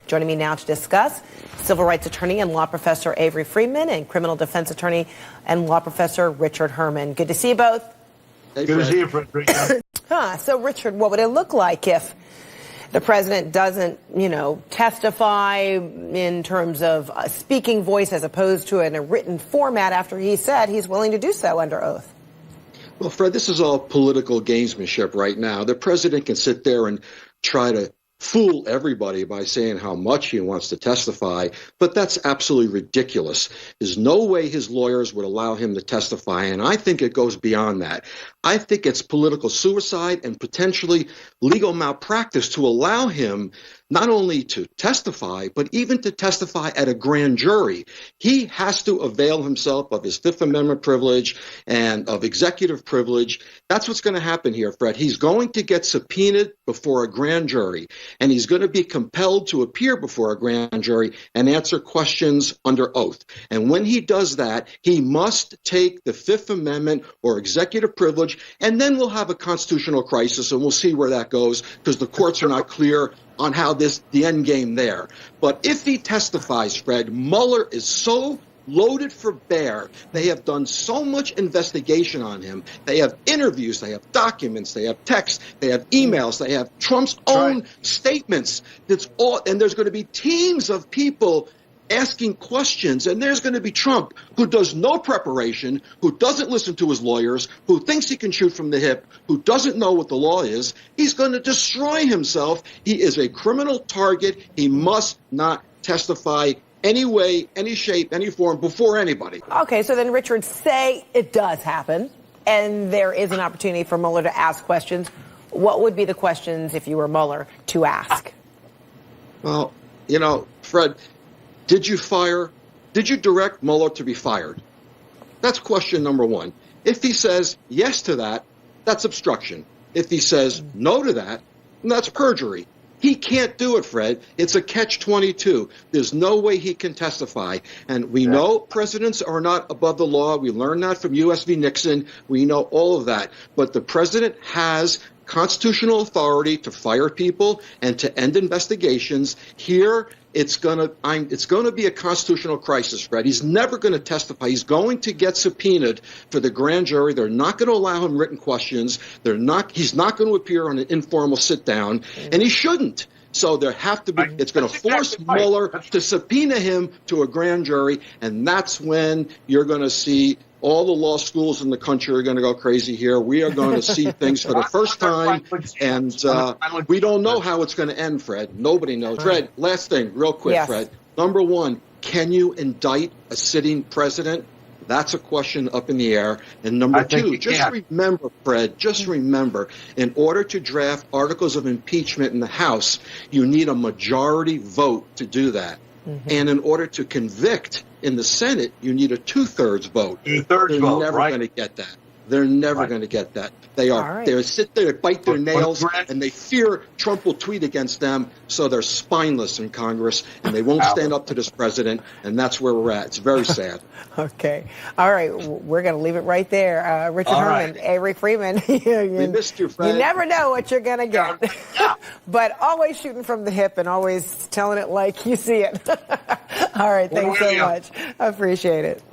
Joining me now to discuss, civil rights attorney and law professor Avery Friedman and criminal defense attorney and law professor Richard Herman. Good to see you both. Hey, good to see you, Frederick. So, Richard, what would it look like if the president doesn't, testify in terms of a speaking voice as opposed to in a written format after he said he's willing to do so under oath? Well, Fred, this is all political gamesmanship right now. The president can sit there and try to fool everybody by saying how much he wants to testify, but that's absolutely ridiculous. There's no way his lawyers would allow him to testify, and I think it goes beyond that. I think it's political suicide and potentially legal malpractice to allow him not only to testify, but even to testify at a grand jury. He has to avail himself of his Fifth Amendment privilege and of executive privilege. That's what's going to happen here, Fred. He's going to get subpoenaed before a grand jury, and he's going to be compelled to appear before a grand jury and answer questions under oath. And when he does that, he must take the Fifth Amendment or executive privilege, and then we'll have a constitutional crisis, and we'll see where that goes, because the courts are not clear on how the end game there. But if he testifies, Fred, Mueller is so loaded for bear. They have done so much investigation on him. They have interviews, they have documents, they have texts, they have emails, they have Trump's own statements. It's all, and there's going to be teams of people asking questions, and there's going to be Trump, who does no preparation, who doesn't listen to his lawyers, who thinks he can shoot from the hip, who doesn't know what the law is. He's going to destroy himself. He is a criminal target. He must not testify any way, any shape, any form before anybody. Okay, so then, Richard, say it does happen, and there is an opportunity for Mueller to ask questions. What would be the questions, if you were Mueller, to ask? Well, Fred, did you direct Mueller to be fired? That's question number one. If he says yes to that, that's obstruction. If he says no to that, that's perjury. He can't do it, Fred. It's a catch-22. There's no way he can testify. And we know presidents are not above the law. We learned that from U.S. v. Nixon. We know all of that. But the president has constitutional authority to fire people and to end investigations. Here, it's going to be a constitutional crisis, Fred. He's never going to testify. He's going to get subpoenaed for the grand jury. They're not going to allow him written questions. He's not going to appear on an informal sit-down, and he shouldn't. So it's going to force Mueller to subpoena him to a grand jury, and that's when you're going to see all the law schools in the country are going to go crazy here. We are going to see things for the first time, and we don't know how it's going to end, Fred. Nobody knows. Fred, last thing, real quick, yes. Fred. Number one, can you indict a sitting president? That's a question up in the air. And number two, remember, Fred, remember, in order to draft articles of impeachment in the House, you need a majority vote to do that. Mm-hmm. And in order to convict in the Senate, you need a two-thirds vote. They're never going to get that. They're never going to get that. They sit there, bite their nails, and they fear Trump will tweet against them, so they're spineless in Congress, and they won't stand up to this president, and that's where we're at. It's very sad. Okay. All right. We're going to leave it right there. Richard Herman, Avery Friedman. We missed you, Fred. You never know what you're going to get. But always shooting from the hip and always telling it like you see it. All right. Thanks so much. I appreciate it.